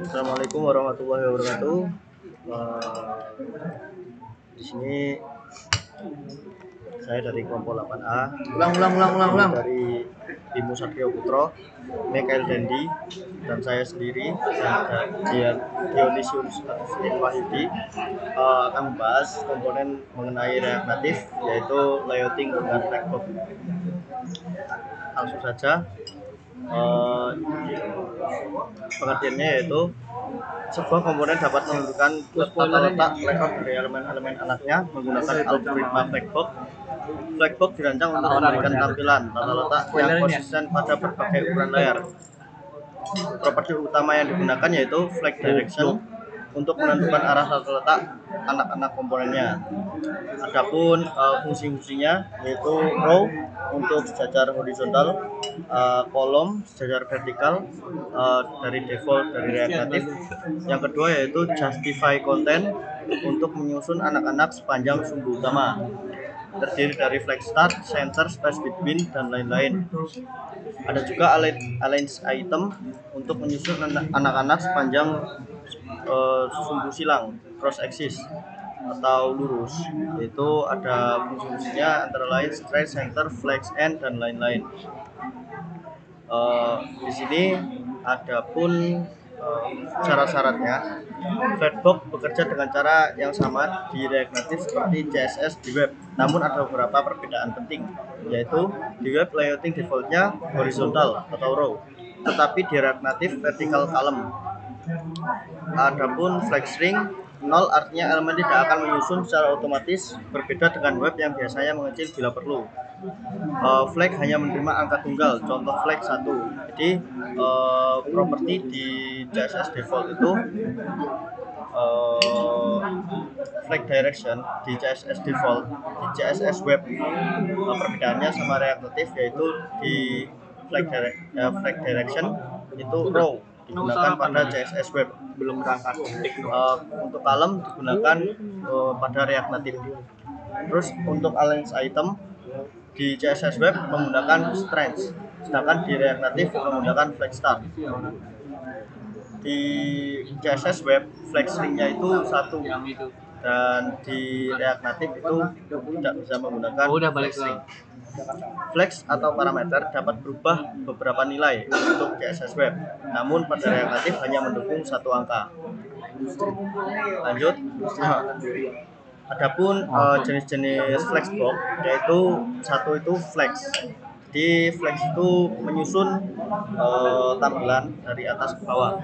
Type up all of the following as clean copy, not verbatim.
Assalamualaikum warahmatullahi wabarakatuh. Eh, di sini saya dari kelompok 8A, Ulang. dari Bimo Satrio Putro, Mikael Dendi, dan saya sendiri dan Dionysius Atustin Wahyudi akan membahas komponen mengenai React Native, yaitu layouting dengan Flexbox. Langsung saja, eh, pengertiannya yaitu sebuah komponen dapat menentukan tata letak layout dari elemen-elemen anaknya menggunakan algoritma Flexbox. Flexbox dirancang untuk memberikan tampilan tata letak yang konsisten pada berbagai ukuran layar. Properti utama yang digunakan yaitu flag direction untuk menentukan arah tata letak anak-anak komponennya. Adapun fungsi-fungsinya yaitu row untuk sejajar horizontal, kolom sejajar vertikal dari default dari React Native. Yang kedua yaitu justify content untuk menyusun anak-anak sepanjang sumbu utama, terdiri dari flag start, center, space between, dan lain-lain. Ada juga align item untuk menyusun anak-anak sepanjang sumbu silang cross axis atau lurus, itu ada fungsinya antara lain straight, center, flex, end, dan lain-lain. Di sini ada pun syarat-syaratnya. Flexbox bekerja dengan cara yang sama di React Native seperti CSS di web, namun ada beberapa perbedaan penting, yaitu di web layouting defaultnya horizontal atau row, tetapi di React Native vertical column. Adapun flex string 0 artinya elemen tidak akan menyusun secara otomatis, berbeda dengan web yang biasanya mengecil bila perlu. Flag hanya menerima angka tunggal, contoh flag 1. Jadi properti di CSS default itu flag direction di CSS default, di CSS web perbedaannya sama React Native yaitu di flag direction itu row digunakan pada CSS web, belum berangkat. Untuk column digunakan pada React Native. Terus untuk align item di CSS web menggunakan strings, sedangkan di React Native menggunakan flag start. Di CSS web flag stringnya itu 1, dan di React Native itu tidak bisa menggunakan flag string. Flex atau parameter dapat berubah beberapa nilai untuk CSS web, namun pada React Native hanya mendukung 1 angka. Lanjut. Adapun jenis-jenis flexbox yaitu satu itu flex. Jadi flex itu menyusun tampilan dari atas ke bawah.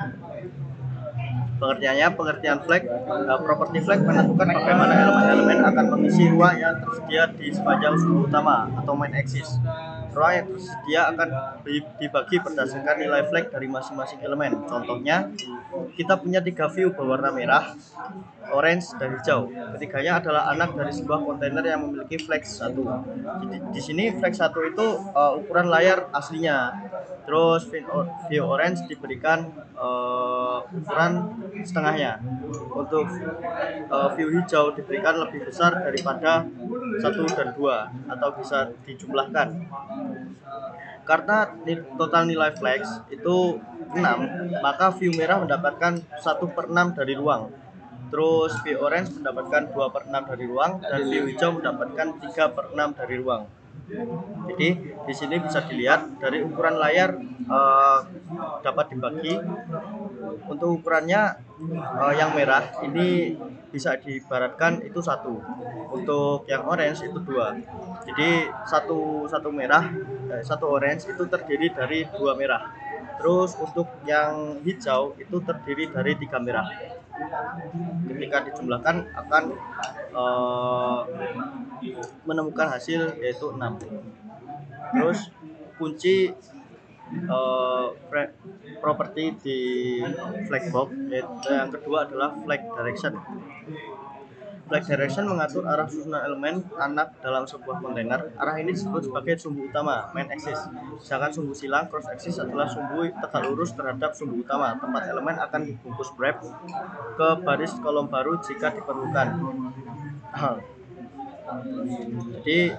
Pengertian flag, properti flag menentukan bagaimana elemen-elemen akan mengisi ruang yang tersedia di sepanjang sumbu utama atau main axis. Ruang yang tersedia akan dibagi berdasarkan nilai flag dari masing-masing elemen. Contohnya, kita punya 3 view berwarna merah, orange, dan hijau. Ketiganya adalah anak dari sebuah kontainer yang memiliki flag 1. Di sini flag 1 itu ukuran layar aslinya. Terus view orange diberikan ukuran setengahnya. Untuk view hijau diberikan lebih besar daripada 1 dan 2 atau bisa dijumlahkan. Karena total nilai flex itu 6, maka view merah mendapatkan 1/6 dari ruang. Terus view orange mendapatkan 2/6 dari ruang, dan view hijau mendapatkan 3/6 dari ruang. Jadi di sini bisa dilihat dari ukuran layar dapat dibagi. Untuk ukurannya yang merah ini bisa diibaratkan itu 1, untuk yang orange itu 2. Jadi satu orange itu terdiri dari 2 merah. Terus untuk yang hijau itu terdiri dari 3 merah. Ketika dijumlahkan akan menemukan hasil yaitu 6. Terus kunci properti di flagbox yaitu yang kedua adalah flag direction. Flag direction mengatur arah susunan elemen anak dalam sebuah kontainer. Arah ini disebut sebagai sumbu utama, main axis. Sedangkan sumbu silang, cross axis, adalah sumbu tegak lurus terhadap sumbu utama. Tempat elemen akan dibungkus wrap ke baris kolom baru jika diperlukan. Jadi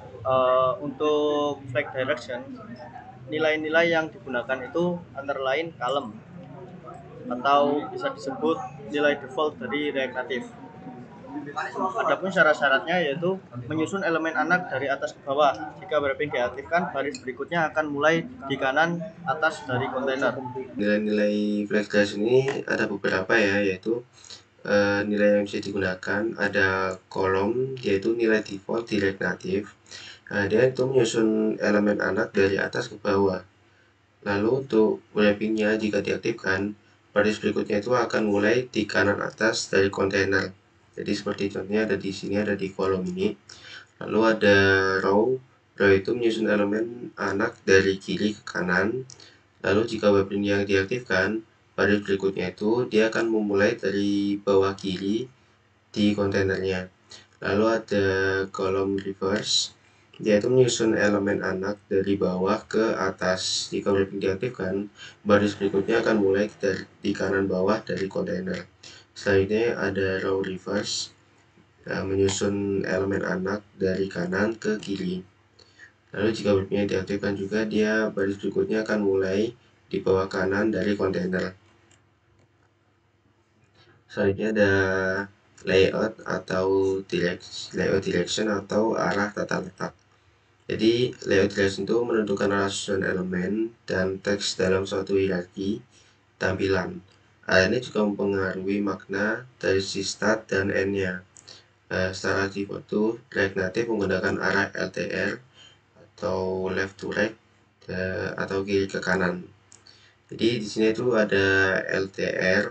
untuk flag direction, nilai-nilai yang digunakan itu antara lain column. atau bisa disebut nilai default dari React Native. Adapun syarat-syaratnya yaitu menyusun elemen anak dari atas ke bawah. Jika wrapping diaktifkan, baris berikutnya akan mulai di kanan atas dari kontainer. Nilai-nilai flash ini ada beberapa ya, yaitu nilai yang bisa digunakan ada kolom, yaitu nilai default di React Native. Dia itu menyusun elemen anak dari atas ke bawah. Lalu untuk wrappingnya jika diaktifkan, baris berikutnya itu akan mulai di kanan atas dari kontainer. Jadi seperti contohnya ada di sini, ada di kolom ini. Lalu ada row. Row itu menyusun elemen anak dari kiri ke kanan. Lalu jika wrapping yang diaktifkan, baris berikutnya itu dia akan memulai dari bawah kiri di kontainernya. Lalu ada kolom reverse, yaitu menyusun elemen anak dari bawah ke atas. Jika wrapping diaktifkan, baris berikutnya akan mulai di kanan bawah dari kontainer. Selanjutnya ada row reverse, menyusun elemen anak dari kanan ke kiri. Lalu jika wrappingnya diaktifkan juga, dia baris berikutnya akan mulai di bawah kanan dari kontainer. Selanjutnya ada layout atau layout direction atau arah tata letak. Jadi layout direction itu menentukan arah susunan elemen dan teks dalam suatu hierarki tampilan. Arah ini juga mempengaruhi makna dari si start dan end-nya. Secara default itu React Native menggunakan arah LTR atau left to right atau kiri ke kanan. Jadi di sini itu ada LTR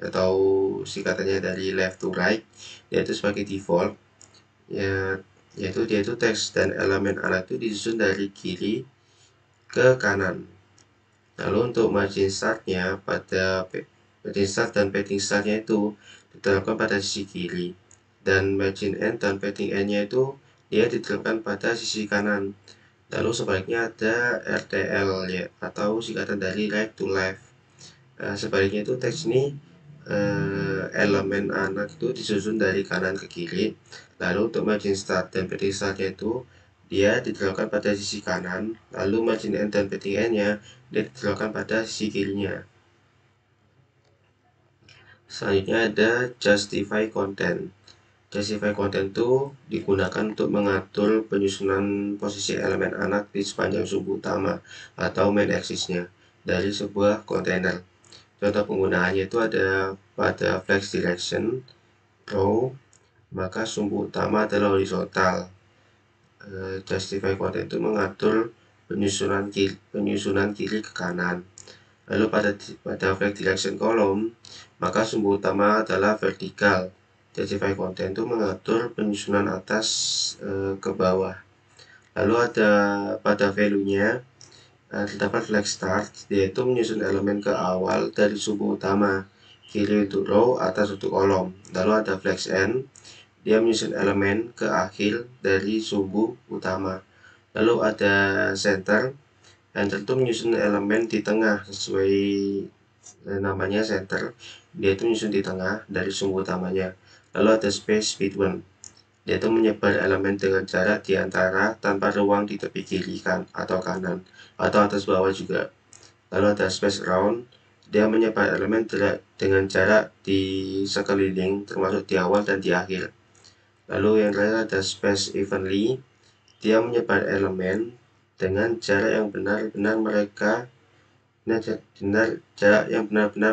atau singkatannya dari left to right, yaitu sebagai default, ya, yaitu dia itu teks dan elemen anak itu disusun dari kiri ke kanan. Lalu untuk margin startnya pada margin start dan padding startnya itu diterapkan pada sisi kiri, dan margin end dan padding endnya itu dia diterapkan pada sisi kanan. Lalu sebaliknya ada RTL ya, atau singkatan dari right to left. Sebaliknya itu teks ini elemen anak itu disusun dari kanan ke kiri. Lalu untuk margin start dan padding startnya itu dia diterapkan pada sisi kanan, lalu margin end dan padding endnya dia diterapkan pada sisi kirinya. Selanjutnya ada justify content. Justify content itu digunakan untuk mengatur penyusunan posisi elemen anak di sepanjang sumbu utama atau main axis-nya dari sebuah kontainer. Contoh penggunaannya itu ada pada flex direction row, maka sumbu utama adalah horizontal. Justify content itu mengatur penyusunan kiri ke kanan. Lalu pada flex direction column, maka sumbu utama adalah vertikal. Justify content itu mengatur penyusunan atas ke bawah. Lalu ada pada value-nya terdapat flex start, yaitu menyusun elemen ke awal dari sumbu utama, kiri untuk row, atas untuk kolom. Lalu ada flex end, dia menyusun elemen ke akhir dari sumbu utama. Lalu ada center, yang tentu menyusun elemen di tengah sesuai namanya center, dia itu menyusun di tengah dari sumbu utamanya. Lalu ada space between, yaitu menyebar elemen dengan jarak di antara tanpa ruang di tepi kiri atau kanan atau atas bawah juga. Lalu ada space around, dia menyebar elemen dengan jarak di sekeliling termasuk di awal dan di akhir. Lalu yang terakhir ada space evenly, dia menyebar elemen dengan jarak yang benar-benar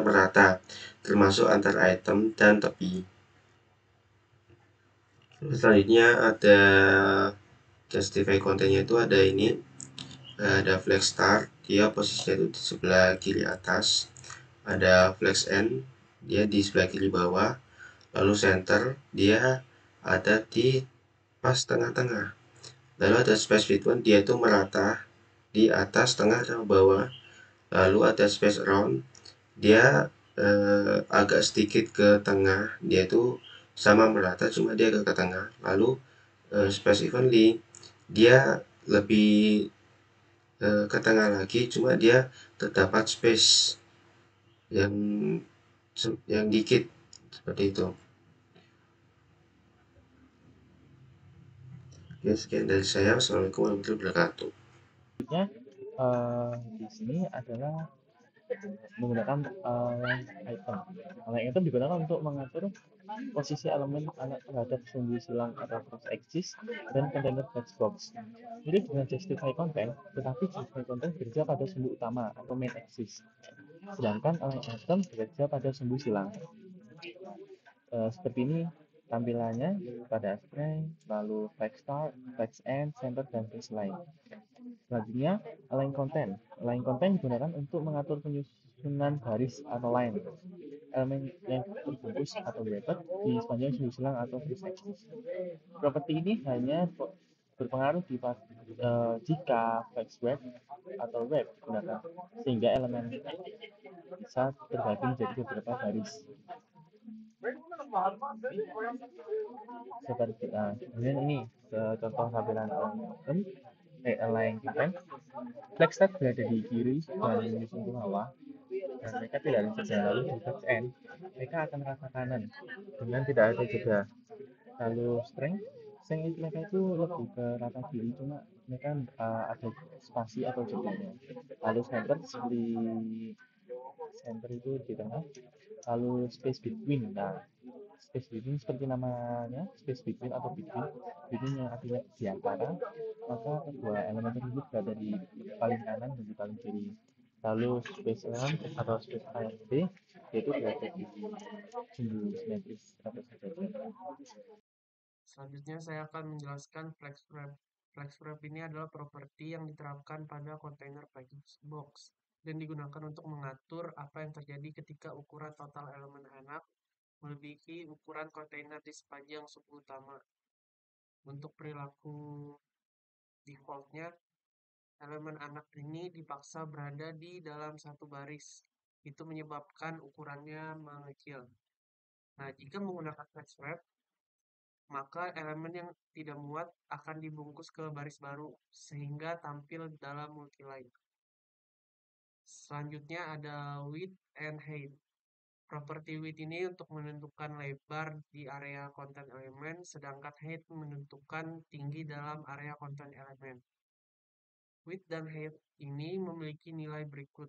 merata termasuk antar item dan tepi. Selanjutnya ada justify contentnya itu ada ini, ada flex start, dia posisinya itu di sebelah kiri atas, ada flex end, dia di sebelah kiri bawah, lalu center, dia ada di pas tengah-tengah, lalu ada space between, dia itu merata di atas, tengah, dan bawah, lalu ada space around, dia agak sedikit ke tengah, dia itu sama merata cuma dia agak ke tengah. Lalu space evenly, dia lebih ke tengah lagi, cuma dia terdapat space yang dikit seperti itu. Oke, sekian dari saya. Wassalamualaikum warahmatullahi wabarakatuh. Selanjutnya di sini adalah menggunakan line item. Line item digunakan untuk mengatur posisi elemen anak terhadap sumbu silang atau cross axis dan container text box. Jadi dengan justify content, tetapi justify content bekerja pada sumbu utama atau main axis, sedangkan line item bekerja pada sumbu silang. Seperti ini tampilannya pada string, lalu flag start, flag end, center, dan baseline. Selanjutnya, align content. Align content digunakan untuk mengatur penyusunan baris atau line elemen yang terbungkus atau wrapped di sepanjang sumbu silang atau free axis. Properti ini hanya berpengaruh jika flex wrap atau wrap digunakan, sehingga elemen bisa terbagi menjadi beberapa baris. Seperti kemudian ini contoh tampilan align content. Flex start berada di kiri dan menyusun ke bawah, dan mereka tidak ada jeda. Lalu di flex end mereka akan ke arah kanan dengan tidak ada jeda. Lalu string mereka itu lebih ke rata kiri, cuma mereka ada spasi atau jedanya. Lalu center itu di tengah. Lalu space between. Nah, space between seperti namanya, space between atau between yang artinya di antara, maka kedua elemen tersebut berada di paling kanan dan di paling kiri. Lalu space element atau space ASB yaitu berada di sumbu simetris atau sejajar. Selanjutnya saya akan menjelaskan flex wrap. Flex wrap ini adalah properti yang diterapkan pada kontainer package box dan digunakan untuk mengatur apa yang terjadi ketika ukuran total elemen anak melebihi ukuran kontainer di sepanjang sub utama. Untuk perilaku defaultnya, elemen anak ini dipaksa berada di dalam satu baris. Itu menyebabkan ukurannya mengecil. Nah, jika menggunakan flex wrap, maka elemen yang tidak muat akan dibungkus ke baris baru sehingga tampil dalam multiline. Selanjutnya ada width and height. Properti width ini untuk menentukan lebar di area konten elemen, sedangkan height menentukan tinggi dalam area konten elemen. Width dan height ini memiliki nilai berikut.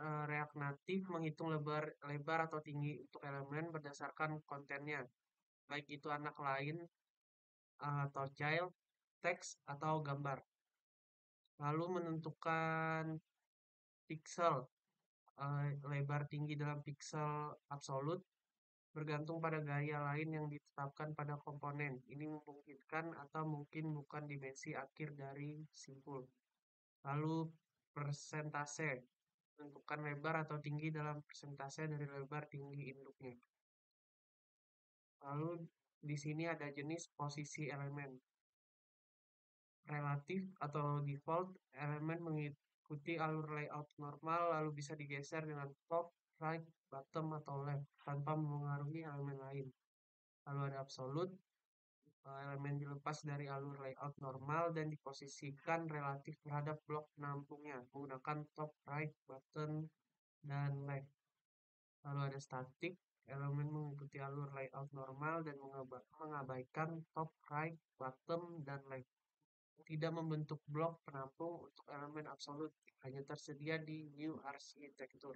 React Native menghitung lebar atau tinggi untuk elemen berdasarkan kontennya, baik itu anak lain atau child, teks, atau gambar. Lalu menentukan pixel, lebar tinggi dalam pixel absolut bergantung pada gaya lain yang ditetapkan pada komponen. Ini memungkinkan atau mungkin bukan dimensi akhir dari simpul. Lalu persentase, menentukan lebar atau tinggi dalam persentase dari lebar tinggi induknya. Lalu di sini ada jenis posisi elemen. Relatif atau default, elemen mengikuti alur layout normal lalu bisa digeser dengan top, right, bottom, atau left tanpa mempengaruhi elemen lain. Lalu ada absolute, elemen dilepas dari alur layout normal dan diposisikan relatif terhadap blok penampungnya menggunakan top, right, button, dan left. Lalu ada static, elemen mengikuti alur layout normal dan mengabaikan top, right, bottom, dan left. Tidak membentuk blok penampung untuk elemen absolut, hanya tersedia di new arsitektur.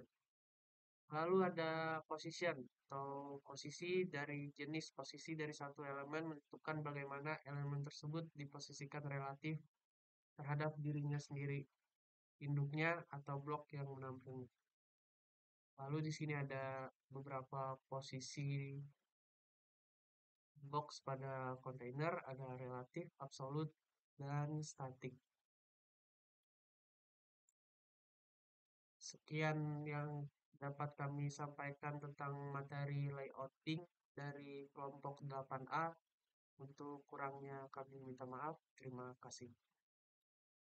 Lalu ada position atau posisi dari jenis posisi dari satu elemen menentukan bagaimana elemen tersebut diposisikan relatif terhadap dirinya sendiri, induknya atau blok yang menampung. Lalu di sini ada beberapa posisi box pada kontainer, ada relatif, absolut, dan statik. Sekian yang dapat kami sampaikan tentang materi layouting dari kelompok 8A. Untuk kurangnya kami minta maaf. Terima kasih.